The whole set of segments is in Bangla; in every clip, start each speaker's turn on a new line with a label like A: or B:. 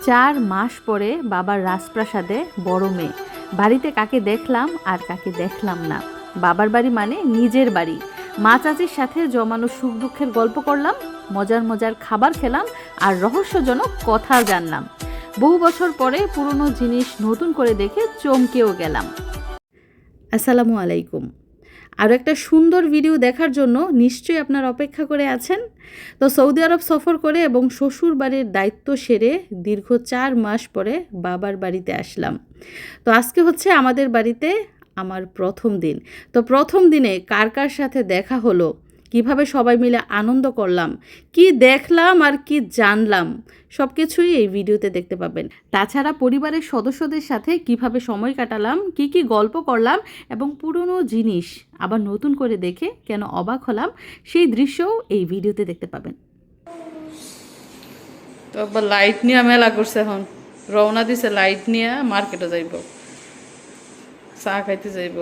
A: 4 মাস পরে বাবার রাজপ্রাসাদে বড় মেয়ে। বাড়িতে কাকে দেখলাম আর কাকে দেখলাম না। বাবার বাড়ি মানে নিজের বাড়ি। মা চাচির সাথে জমানো সুখ দুঃখের গল্প করলাম, মজার মজার খাবার খেলাম আর রহস্যজনক কথা জানলাম। বহু বছর পরে পুরনো জিনিস নতুন করে দেখে চমকেও গেলাম। আসসালামু আলাইকুম। আরও একটা সুন্দর ভিডিও দেখার জন্য নিশ্চয়ই আপনারা অপেক্ষা করে আছেন। তো সৌদি আরব সফর করে এবং শ্বশুর বাড়ির দায়িত্ব সেরে দীর্ঘ 4 মাস পরে বাবার বাড়িতে আসলাম। তো আজকে হচ্ছে আমাদের বাড়িতে আমার প্রথম দিন। তো প্রথম দিনে কার কার সাথে দেখা হলো, কিভাবে সবাই মিলে আনন্দ করলাম, কি দেখলাম আর কি জানলাম, সব কিছুই এই ভিডিওতে দেখতে পাবেন। তাছাড়া পরিবারের সদস্যদের সাথে কিভাবে সময় কাটালাম, কি কি গল্প করলাম এবং পুরনো জিনিস আবার নতুন করে দেখে কেন অবাক হলাম, সেই দৃশ্যও এই ভিডিওতে দেখতে পাবেন।
B: তো আবার লাইট নিয়ে মেলা করছে, এখন রওনা দিছে লাইট নিয়ে মার্কেটে যাইব, চা খাইতে যাইব।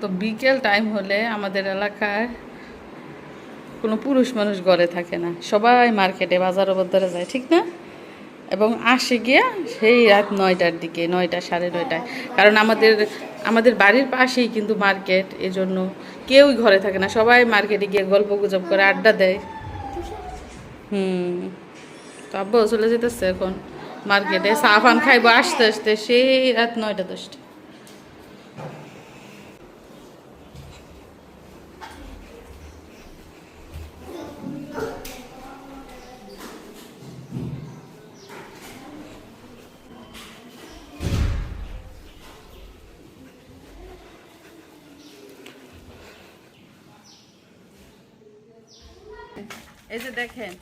B: তো বিকেল টাইম হলে আমাদের এলাকায় কোনো পুরুষ মানুষ ঘরে থাকে না, সবাই মার্কেটে বাজার বদরে যায়, ঠিক না? এবং আসে গিয়া সেই রাত 9টার দিকে, 9টা, 9:30টায়। কারণ আমাদের বাড়ির পাশেই কিন্তু মার্কেট, এজন্য কেউই ঘরে থাকে না, সবাই মার্কেটে গিয়ে গল্প গুজব করে আড্ডা দেয়। তো আব্বু চলে যেতেছে এখন মার্কেটে, চা পান খাইবো আসতে আসতে সেই রাত 9টা 10টা। এই যে দেখেন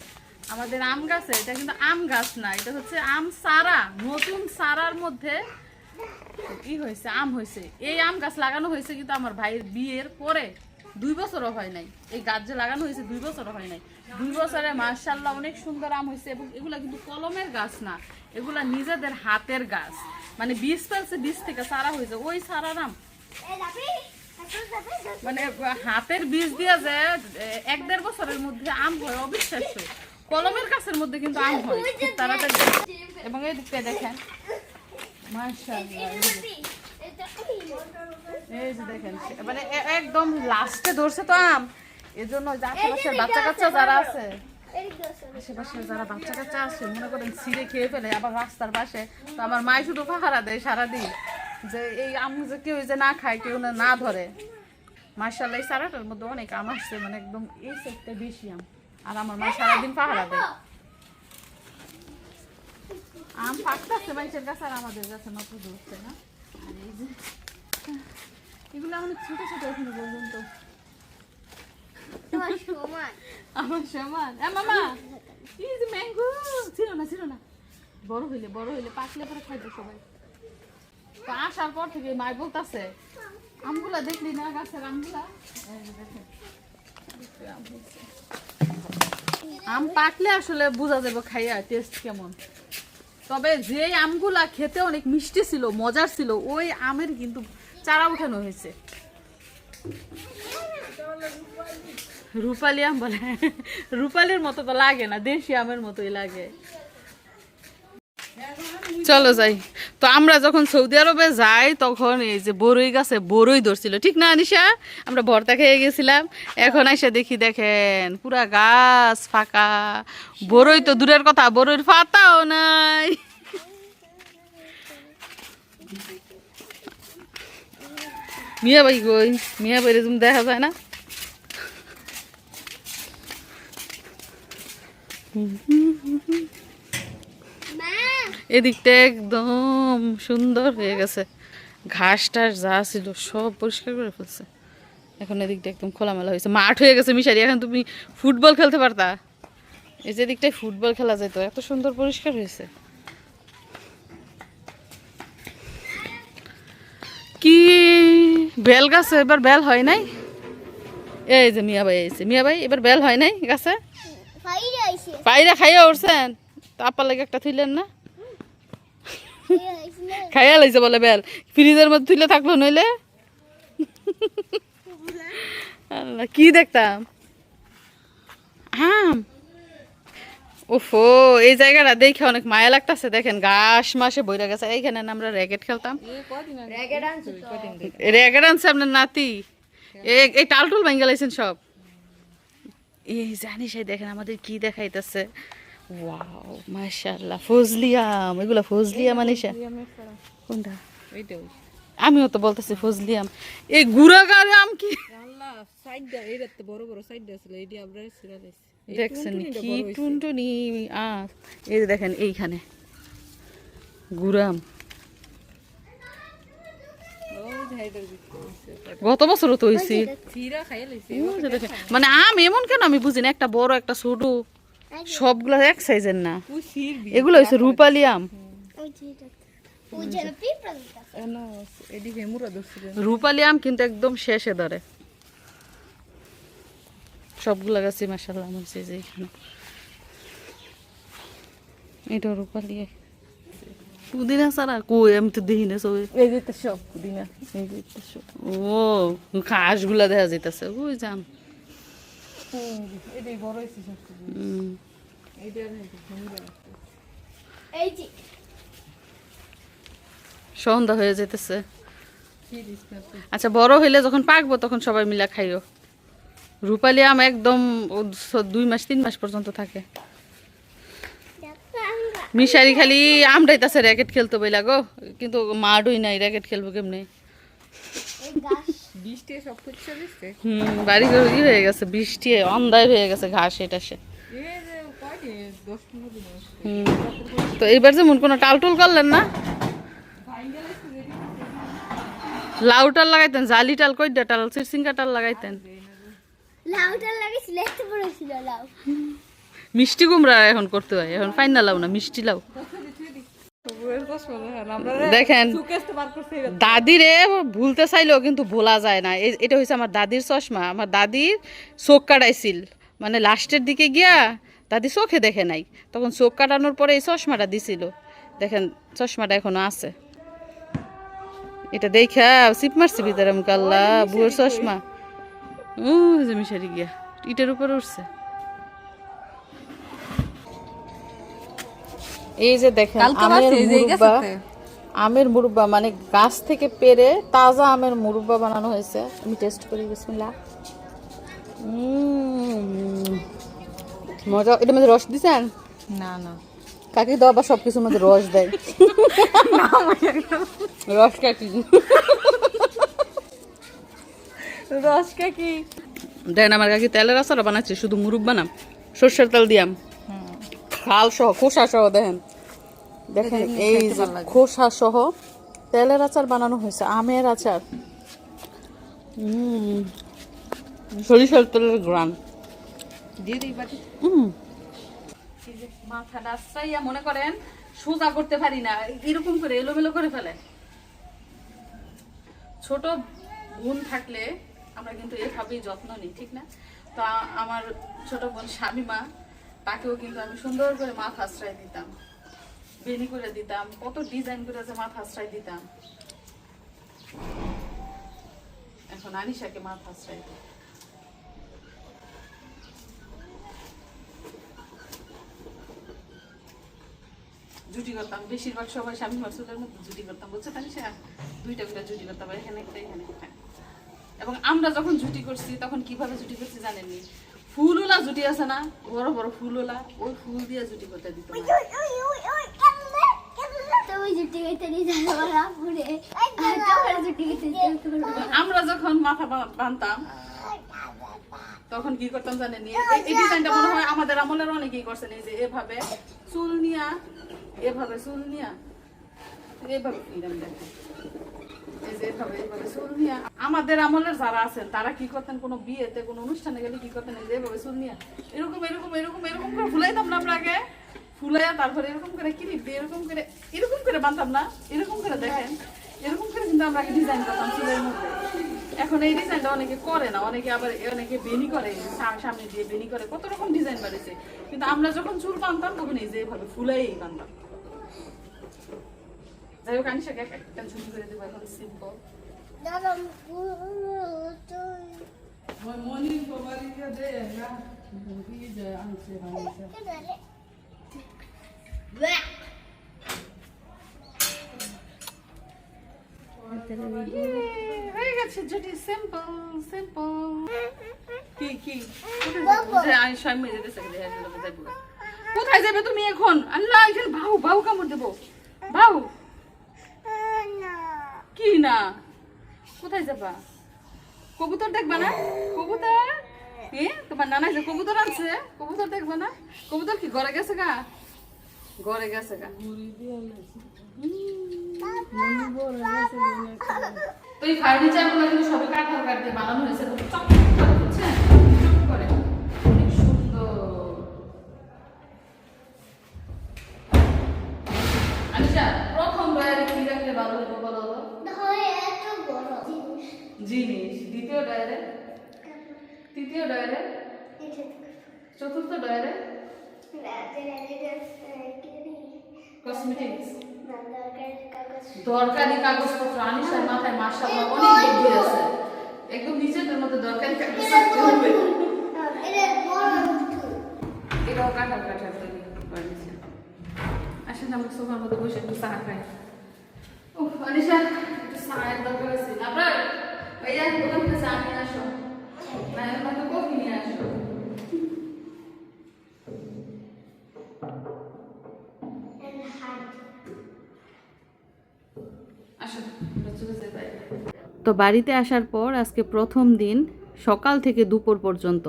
B: আমাদের আম গাছে, এটা কিন্তু আম গাছ না, এটা হচ্ছে আম চারা। নতুন চারার মধ্যে কি হয়েছে, আম হয়েছে। এই আম গাছ লাগানো হয়েছে কিন্তু আমার ভাইয়ের বিয়ের পরে 2 বছরও হয় নাই। এই গাছ যে লাগানো হয়েছে 2 বছরও হয় নাই। 2 বছরে মাশাআল্লাহ অনেক সুন্দর আম হয়েছে। এবং এগুলা কিন্তু কলমের গাছ না, এগুলা নিজেদের হাতের গাছ, মানে বীজ ফেলছে, বীজ থেকে চারা হয়েছে। ওই চারার আম মানে হাতের বীজ দিয়ে যে 1-1.5 বছরের মধ্যে আম হয়, অবিশ্বাস্য। কলমের গাছের মধ্যে কিন্তু আম হয় খুব তাড়াতাড়ি। এবং এই দিকটা দেখেন মাশাআল্লাহ, এই যে দেখেন মানে একদম লাস্টে ধরছে তো আম, এজন্য আশেপাশের বাচ্চা কাচ্চা যারা আছে, আশেপাশের যারা বাচ্চা কাচ্চা আছে মনে করেন ছিঁড়ে খেয়ে ফেলে আবার রাস্তার পাশে। তো আমার মাই শুধু পাহারা দেয় সারাদিন যে এই আম যে কেউ যে না খায়, কেউ না ধরে। মাশাআল্লাহ এই চারাটার মধ্যে অনেক আম আসছে, মানে একদম এই সাইডটা বেশি আম। আর আমার মা সারাদিন পাহারা দেয়। আম পাকতেছে মানুষের কাছে আর আমাদের কাছে মাত্র ধরছে না। আর এই যে এগুলো অনেক ছোট ছোট এখনো পর্যন্ত, আমার সমান। মামা এই যে ম্যাঙ্গো ছিল না, বড় হইলে পাকলে পরে খাইবে সবাই। তো আসার পর থেকে মাই বলতেছে আমগুলা দেখলি না, গাছের আমগুলা আম পাকলে আসলে বোঝা যাবে খাইয়া টেস্ট কেমন। তবে যে আমগুলা খেতে অনেক মিষ্টি ছিল, মজার ছিল, ওই আমের কিন্তু চারা উঠানো হয়েছে। রূপালি আম বলে, রূপালির মতো তো লাগে না, দেশি আমের মতোই লাগে। চলো যাই। তো আমরা যখন সৌদি আরবে যাই তখন এই যে বড়ই গাছে বড়ই ধরছিল, ঠিক না আনিশা? আমরা ভর্তা খেয়ে গেছিলাম। এখন এসে দেখি, দেখেন পুরা গাছ ফাঁকা, বড়ই তো দূরের কথা, বড়ইর পাতাও নাই। মিয়া ভাই কই? মিয়া ভাই তুমি দেখা যায় না। এদিকটা একদম সুন্দর হয়ে গেছে, ঘাস টাস যা ছিল সব পরিষ্কার করে ফেলছে। এখন এদিকটা একদম খোলামেলা হয়েছে, মাঠ হয়ে গেছে মিশারি। এখন তুমি ফুটবল খেলতে পারতা, এই যে দিকটায় ফুটবল খেলা যেত, এত সুন্দর পরিষ্কার হয়েছে। কি বেল গাছে এবার বেল হয় নাই? এই যে মিয়া ভাই আইছে, মিয়া ভাই এবার বেল হয় নাই গাছে? পাইরা খাইয়া উঠছেন, তো আপার লাগে একটা থইলেন না? খাইয়া লাইছে বলে বেল ফ্রিজের মধ্যে তুলে থাকলো নইলে আল্লাহ, কি দেখতাম আম ওফো এই জায়গাটা দেখে অনেক মায়া লাগতেছে দেখেন ঘাস মাসে বইরা গেছে এইখানে না আমরা র্যাকেট খেলতাম র্যাকেট আনছে আপনার নাতি এই টালটুল ভেঙে লাইছেন সব এই জানিস এই দেখেন আমাদের কি দেখাইতেছে ওয়াও মাশাআল্লাহ ফজলিয়াম এগুলা ফজলিয়াম আনিসা কোনটা আমিও তো বলতেছি ফজলিয়াম এই গুড়াগাড়ে আম কি দেখছেন কি টুনটুনি এই যে দেখেন এইখানে গুড়াম গত বছরও তো হয়েছি মানে আম এমন কেন আমি বুঝি না একটা বড় একটা ছোট সবগুলা এক সাইজের না এগুলো হয়েছে রূপালি আম রূপালি আম কিন্তু একদম শেষে ধরে সবগুলা গাছে মাশাআল্লাহ আমার যে এখানে এটা রূপালি পুদিনা ছাড়া কই আমি তো দেখি না সব এই যে সব পুদিনা এই যে সব ও ঘাসগুলা দেখা যাইতেছে ওই জাম এটাই বড় হইছে সব এইটা এই যে সন্ধ্যা হয়ে যেতেছে আচ্ছা বড় হইলে যখন পাকবো তখন সবাই মিলে খাইও রূপালি আম একদম 2 মাস 3 মাস পর্যন্ত থাকে মিশারি খালি আমরাইতাছে র্যাকেট খেলতে বইলা গো কিন্তু মাডুই নাই র্যাকেট খেলবো কেমনে বাড়ি হয়ে গেছে বৃষ্টি অন্ধার হয়ে গেছে ঘাস এটা সে তো এইবার যেমন কোনো টালটুল করলেন না লাউ টাল লাগাইতেন জালি টাল কই টাল চিরসিঙ্গা টাল লাগাইতেন মিষ্টি কুমড়া এখন করতে হয় এখন ফাইনাল লাউ না মিষ্টি লাউ দেখেন দাদিরে ভুলতে চাইলেও কিন্তু ভোলা যায় না এটা হয়েছে আমার দাদির চশমা আমার দাদির চোখ কাটাইছিল মানে লাস্টের দিকে গিয়া দাদি চোখে দেখে নাই তখন চোখ কাটানোর পরে এই চশমাটা দিছিল দেখেন চশমাটা এখনো আছে এটা দেখা সিপ মারছি ভিতরে আল্লাহ বুয়ের চশমা মিশারি গিয়া ইটের উপরে উঠছে এই যে দেখেন আমের মুরব্বা মানে গাছ থেকে পেরে তাজা আমের মুরব্বা বানানো হয়েছে আমি টেস্ট করি বিসমিল্লাহ মজা এটা মধ্যে রস দিছেন না না কাকি তো আবার সবকিছুর মধ্যে রস দেয় রস কাকি রস কাকি দেন আমার কাকি তেলের আচার বানাচ্ছে শুধু মুরব্বা না সর্ষের তেল দিয়াম খাল সহ খোসা সহ দেখেন দেখেন এই যে খোসা সহ তেলের আচার বানানো হয়েছে আমের আচার সরিষার তেলের গ্রান দিয়ে দিই বাটি মাথাটা আশ্রাইয়া মনে করেন সোজা করতে পারি না এরকম করে এলোমেলো করে ফেলে ছোট বোন থাকলে আমরা কিন্তু এভাবেই যত্ন নিই ঠিক না তো আমার ছোট বোন শামিমা তাকেও কিন্তু আমি সুন্দর করে মাথা আশ্রয় দিতাম বেনি করে দিতাম কত ডিজাইন করে যে মাথা আশ্রয় দিতাম এখন আনিশাকে মাথা আশ্রয় দিই জুটি করতাম বেশিরভাগ সবাই স্বামী মাসুদের মধ্যে জুটি করতাম বলছে তানিশা 2টা করে জুটি করতাম এখানে একটা এখানে একটা এবং আমরা যখন জুটি করছি তখন কিভাবে জুটি করছি জানেননি ফুলওলা জুটি আছে না বড় বড় ফুলওলা ওই ফুল দিয়ে জুটি করতে দিত আমরা যখন মাথা বাঁধতাম তখন কি করতাম জানেন এই ডিজাইনটা মনে হয় আমাদের আমলের অনেকেই করছেন এই যে এভাবে চুল নিয়া এভাবে চুল নিয়া এইভাবে ফিরাম দেখেন এই যে এভাবে এইভাবে চুল নিয়া আমাদের আমলের যারা আছেন তারা কি করতেন কোনো বিয়েতে কোনো অনুষ্ঠানে গেলে কি করতেন এই যে এভাবে চুল নিয়া এরকম এরকম এরকম এরকম করে ফুলাইতাম না আমরা আগে ফুলাইয়া তারপরে এরকম করে ক্লিপ দিয়ে এরকম করে বাঁধতাম না এরকম করে দেখেন এরকম করে কিন্তু আমরা ডিজাইন করতাম চুলের মধ্যে এখন এই ডিজাইনটা অনেকে করে না অনেকে আবার অনেকে বেনি করে সামনে দিয়ে বেনি করে কত রকম ডিজাইন বাড়িছে কিন্তু আমরা যখন চুল বাঁধতাম তখন এই যে এভাবে ফুলাই বাঁধতাম যাই হোক আনিশাকে একটা ছুটি করে দেবো এখন সিম্পল। হয়ে গেছে যেটি সিম্পল সিম্পল। কি কি আনিশা মেরে দিয়েছে, কোথায় যাবে তুমি এখন? আল্লাহ এখানে ভাউ ভাউ কামড় দেবো, ভাউ। কি না, কোথায় যাবা? কবুতর দেখবা না? কবুতর তোমার নানা যে কবুতর আনছে, কবুতর দেখবা না? কবুতর কি ঘরে গেছে গা? ঘরে গেছে গা। তো এই ফার্নিচার গুলো কিন্তু সবই কাঠের কাঠ দিয়ে বানানো হয়েছে, চক করে বুঝছেন, চক করে অনেক সুন্দর। আনিশা প্রথম ডয়ারে কি রাখলে ভালো হতো বলো তো? জিনিস। দ্বিতীয় ডয়ারে, তৃতীয় ডয়ারে, চতুর্থ ডয়ারে কসমেটিক্স, দরকারি কাগজপত্র। আনিশার মাথায় মাশাআল্লাহ অনেক বুদ্ধি আছে, একদম নিচের মধ্যে দরকারি কাগজ রাখতে হবে। এটাও কাঁঠাল কাঁঠাল তৈরি করেছে। আসেন আমরা সোফার মধ্যে বসে একটু চা খাই। ও আনিশা একটু চায়ের দরকার আছে। আপনার ভাইয়া দোকান থেকে চা নিয়ে আসো, না এখন কফি নিয়ে আসো।
A: তো বাড়িতে আসার পর আজকে প্রথম দিন সকাল থেকে দুপুর পর্যন্ত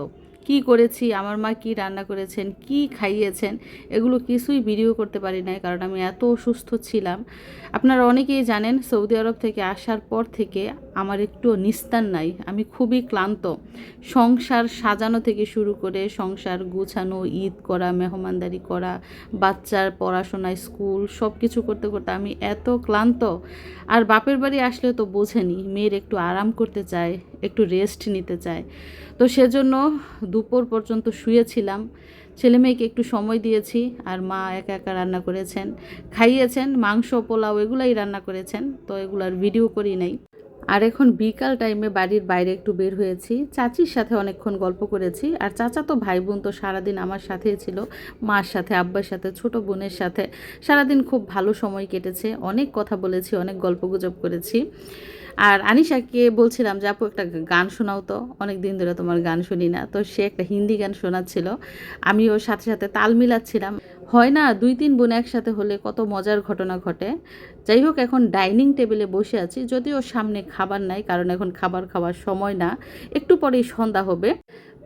A: কি করেছি, আমার মা কি রান্না করেছেন, কি খাইয়েছেন, এগুলো কিছুই ভিডিও করতে পারি নাই, কারণ আমি এত অসুস্থ ছিলাম। আপনারা অনেকেই জানেন সৌদি আরব থেকে আসার পর থেকে আমার একটু নিস্তার নাই, আমি খুবই ক্লান্ত। সংসার সাজানো থেকে শুরু করে সংসার গুছানো, ঈদ করা, মেহমানদারি করা, বাচ্চার পড়াশোনা, স্কুল সব কিছু করতে করতে আমি এত ক্লান্ত। আর বাপের বাড়ি আসলে তো বোঝেনি, মেয়ের একটু আরাম করতে চায়, একটু রেস্ট নিতে চায়। তো সেজন্য দুপুর পর্যন্ত শুয়েছিলাম, ছেলে মেয়েকে একটু সময় দিয়েছি, আর মা একা একা রান্না করেছেন, খাইয়েছেন, মাংস পোলাও এগুলাই রান্না করেছেন, তো এগুলার ভিডিও করি নাই। আর এখন বিকাল টাইমে বাড়ির বাইরে একটু বের হয়েছি, চাচির সাথে অনেকক্ষণ গল্প করেছি। আর চাচা তো ভাই বোন তো সারাদিন আমার সাথেই ছিল, মার সাথে, আব্বার সাথে, ছোট বোনের সাথে সারাদিন খুব ভালো সময় কেটেছে, অনেক কথা বলেছি, অনেক গল্পগুজব করেছি। আর আনিশাকে বলছিলাম যে আপু একটা গান শোনাও তো, অনেক দিন ধরে তোমার গান শুনি না। তো সে একটা হিন্দি গান শোনাচ্ছিল, আমি ওর সাথে সাথে তাল মিলাচ্ছিলাম। হয় না 2-3 বোন একসাথে হলে কত মজার ঘটনা ঘটে। যাই হোক এখন ডাইনিং টেবিলে বসে আছি, যদিও সামনে খাবার নাই, কারণ এখন খাবার খাওয়ার সময় না, একটু পরেই সন্ধ্যা হবে।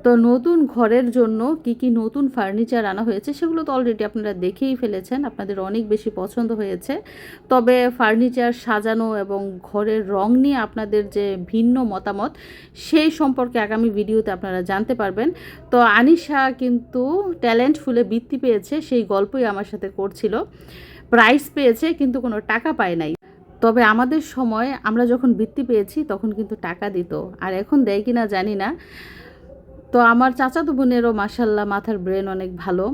A: তো নতুন ঘরের জন্য কি কি নতুন ফার্নিচার আনা হয়েছে সেগুলো তো অলরেডি আপনারা দেখেই ফেলেছেন, আপনাদের অনেক বেশি পছন্দ হয়েছে। তবে ফার্নিচার সাজানো এবং ঘরের রং নিয়ে আপনাদের যে ভিন্ন মতামত সেই সম্পর্কে আগামী ভিডিওতে আপনারা জানতে পারবেন। তো আনিশা কিন্তু ট্যালেন্টফুলে বৃত্তি পেয়েছে, সেই গল্পই আমার সাথে করছিল। প্রাইজ পেয়েছে কিন্তু কোনো টাকা পায় নাই। তবে আমাদের সময় আমরা যখন বৃত্তি পেয়েছি তখন কিন্তু টাকা দিত, আর এখন দেয় কিনা জানি না। তো আমার চাচাতো বোনেরও মাশাল্লাহ মাথার ব্রেন অনেক ভালো।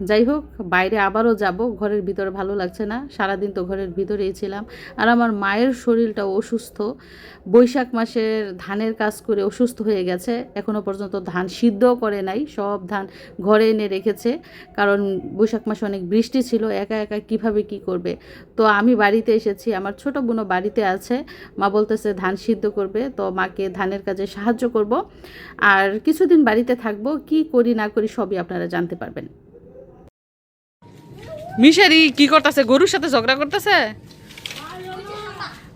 A: যাই হোক বাইরে আবারও যাব, ঘরের ভিতরে ভালো লাগছে না, সারাদিন তো ঘরের ভিতরেই ছিলাম। আর আমার মায়ের শরীরটাও অসুস্থ, বৈশাখ মাসের ধানের কাজ করে অসুস্থ হয়ে গেছে, এখনও পর্যন্ত ধান সিদ্ধও করে নাই, সব ধান ঘরে এনে রেখেছে, কারণ বৈশাখ মাসে অনেক বৃষ্টি ছিল, একা একা কিভাবে কি করবে। তো আমি বাড়িতে এসেছি, আমার ছোট বোনও বাড়িতে আছে, মা বলতেছে ধান সিদ্ধ করবে, তো মাকে ধানের কাজে সাহায্য করব। আর কিছুদিন বাড়িতে থাকবো, কি করি না করি সবই আপনারা জানতে পারবেন।
B: মিশারি কি করতেছে? গরুর সাথে ঝগড়া করতেছে।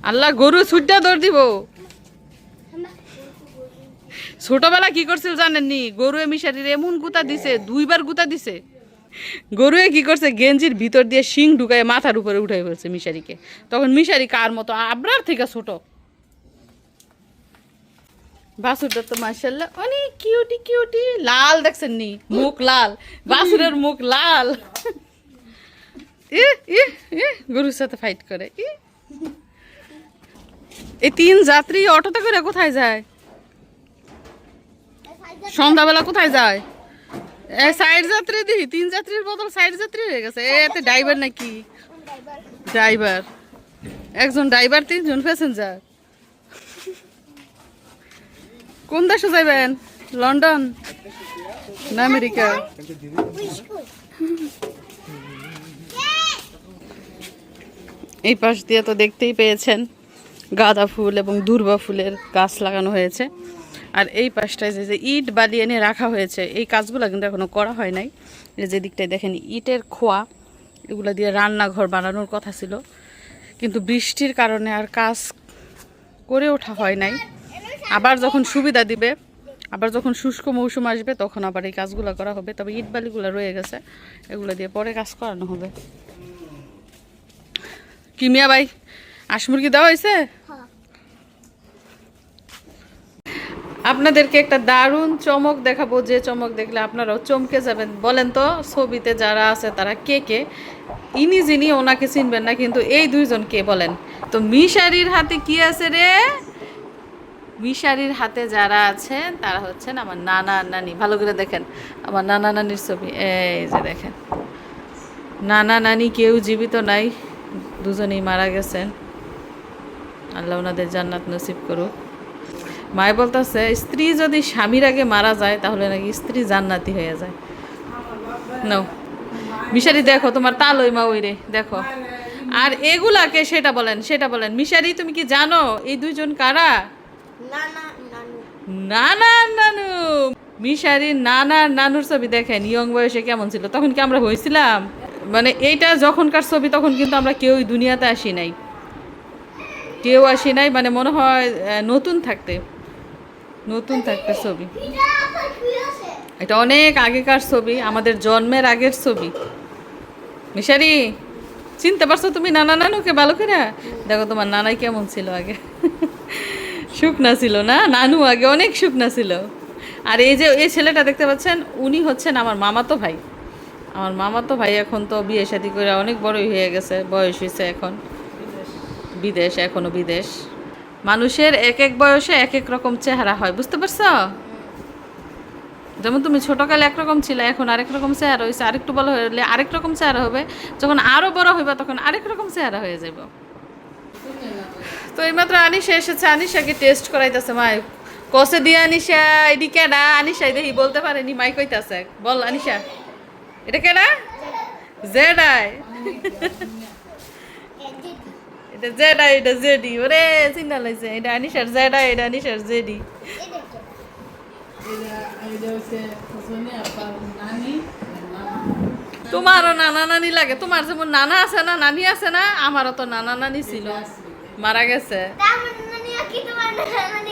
B: আল্লাহ গরু ছুটটা দৌড় দিব। ছোটবেলা কি করছিল জানেননি? গরুয়ে মিশারির এমন গুতা দিছে, 2বার গুতা দিছে। গরুয়ে কি করছে, গেঞ্জির ভিতর দিয়ে শিং ঢুকায় মাথার উপরে উঠাই ফেলছে মিশারিকে। তখন মিশারি কার মতো আবরার থেকে ছোট। বাসুরটা তো মাশাআল্লাহ অনেক কিউটি কিউটি, লাল দেখছেন নি, মুখ লাল, বাসুরের মুখ লাল। গরুর সাথে ফাইট করে। এই 3 যাত্রী অটোতে করে কোথায় যায়? সন্ধ্যাবেলা কোথায় যায়? সাইড যাত্রী দিই, 3 যাত্রীর বদল সাইড যাত্রী হয়ে গেছে। এতে ড্রাইভার নাকি? ড্রাইভার একজন ড্রাইভার, 3 জন প্যাসেঞ্জার। কোন দেশে যাবেন? লন্ডন না আমেরিকা? এই পাশ দিয়ে তো দেখতেই পেয়েছেন গাঁদা ফুল এবং দূর্বা ফুলের গাছ লাগানো হয়েছে। আর এই পাশটায় যে ইট বালি এনে রাখা হয়েছে, এই কাজগুলো কিন্তু এখনো করা হয় নাই। এই যে দিকটায় দেখেন ইটের খোয়া, এগুলো দিয়ে রান্নাঘর বানানোর কথা ছিল, কিন্তু বৃষ্টির কারণে আর কাজ করে ওঠা হয় নাই। আবার যখন সুবিধা দিবে, আবার যখন শুষ্ক মৌসুম আসবে, তখন আবার এই কাজগুলো করা হবে। তবে ইট বালিগুলো রয়ে গেছে, এগুলো দিয়ে পরে কাজ করানো হবে। কি মিয়া ভাই, হাঁস মুরগি দেওয়া হয়েছে? আপনাদেরকে একটা দারুণ চমক দেখাবো, যে চমক দেখলে আপনারাও চমকে যাবেন। বলেন তো ছবিতে যারা আছে তারা কে কে? ইনি যিনি, ওনাকে চিনবেন না, কিন্তু এই দুইজন কে বলেন তো? মিশারির হাতে কি আছে রে? মিশারির হাতে যারা আছেন তারা হচ্ছেন আমার নানা নানি। ভালো করে দেখেন আমার নানা নানির ছবি, এই যে দেখেন। নানা নানি কেউ জীবিত নাই, দুজনেই মারা গেছেন। আল্লাহ ওনাদের জান্নাত নসিব করুক। মায় বলতেছে স্ত্রী যদি স্বামীর আগে মারা যায় তাহলে নাকি স্ত্রী জান্নাতি হয়ে যায়। নাও মিশারি, দেখো তোমার তালই মা ওই রে, দেখো। আর এগুলাকে সেটা বলেন, সেটা বলেন। মিশারি, তুমি কি জানো এই দুইজন কারা? নানা নানু। মিশারির নানার নানুর ছবি দেখেন, ইয়ং বয়সে কেমন ছিল তখন, কি আমরা হয়েছিলাম? মানে এইটা যখনকার ছবি, তখন কিন্তু আমরা কেউই দুনিয়াতে আসি নাই, কেউ আসি নাই। মানে মনে হয় নতুন থাকতে ছবি। এটা অনেক আগেকার ছবি, আমাদের জন্মের আগের ছবি। মিশারি, চিনতে পারছো তুমি নানা নানুকে ভালো করে? দেখো তোমার নানাই কেমন ছিল আগে, শুকনা ছিল না? নানু আগে অনেক শুকনা ছিল। আর এই যে এই ছেলেটা দেখতে পাচ্ছেন, উনি হচ্ছেন আমার মামাতো ভাই। আমার মামাতো ভাই এখন তো বিয়ে শাদী করে অনেক বড়ই হয়ে গেছে, বয়স হয়েছে এখন। বিদেশ, এখনো বিদেশ। মানুষের এক এক বয়সে এক এক রকম চেহারা হয়, বুঝতে পারছো? যেমন তুমি ছোটকালে একরকম ছিল, এখন আরেক রকম চেহারা হয়েছে, আরেকটু বড় হলে আরেক রকম চেহারা হবে, যখন আরো বড় হইবা তখন আরেক রকম চেহারা হয়ে যাব। তো এইমাত্র আনিশা এসেছে, আনিশাকে টেস্ট করাইতেছে মাই। কষে দিয়ে আনিশা এডি কেডা? আনিশা দেখি বলতে পারেনি, মাই কইতাছে। বল আনিশা, এটা কেডা? জেডাই। এটা জেডাই, এটা জেডি। ওরে চিন্তা লাগছে, এটা আনিশার জেডাই, এটা আনিশার জেডি। তোমারও নানা নানি লাগে? তোমার যেমন নানা আছে না, নানি আছে না, আমারও তো নানা নানি ছিল, মারা গেছে।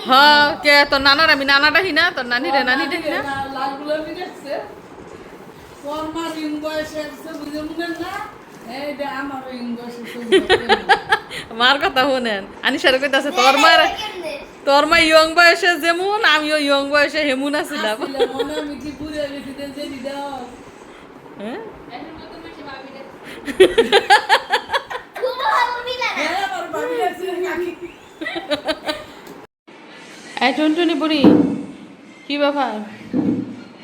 B: হ্যাঁ, কে তোর নানার? আমি নানাটা হিনা, তোর নানি রে নানি দেখি না। মার কথা শুনেন, আনিসারে কইতাছে তোর মা ইয়ং বয়সে যেমন, আমিও ইয়ং বয়সে হেমুন আছিলাম। এই টুনটুনি বুড়ি, কি ব্যাপার?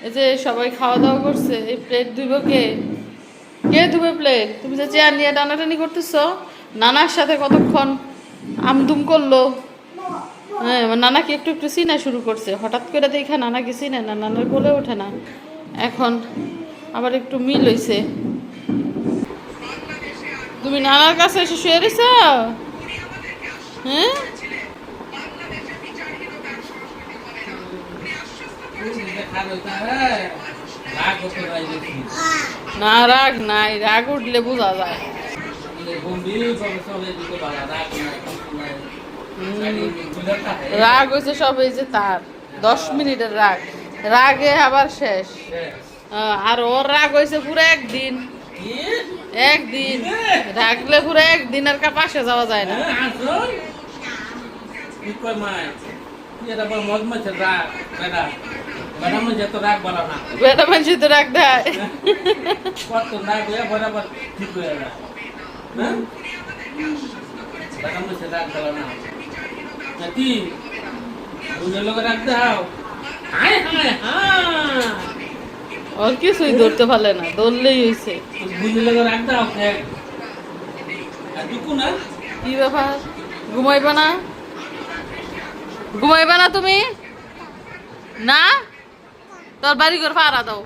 B: এই যে সবাই খাওয়া দাওয়া করছে, এই প্লেট ধুইব কে? কে ধুবে প্লেট? তুমি যে চেয়ার নিয়ে টানাটানি করতেছো, নানার সাথে কতক্ষণ আমদুম করলো। হ্যাঁ, আমার নানাকে একটু একটু চিনা শুরু করছে, হঠাৎ করে দেখা নানাকে চিনে না, নানার কোলে ওঠে না, এখন আবার একটু মিল হইছে। তুমি নানার কাছে এসে শুয়ে রয়েছ? হ্যাঁ, না রাগ নাই, রাগ উঠলে বোঝা যায়। রাগ হয়েছে সব এই যে তার 10 মিনিটের রাগ, রাগে আবার শেষ। আর ওর রাগ হয়েছে পুরো একদিন, একদিন রাগলে পুরো একদিন আর পাশে যাওয়া যায় না। বেটা মানুষ তো রাগ দেয়। ওর কিছুই ধরতে পারলে না, ধরলেই হয়েছে। কি ব্যাপার, ঘুমাইবা না? ঘুমাইবা না তুমি? না, তোর বাড়ি ঘর ভাড়া দাও।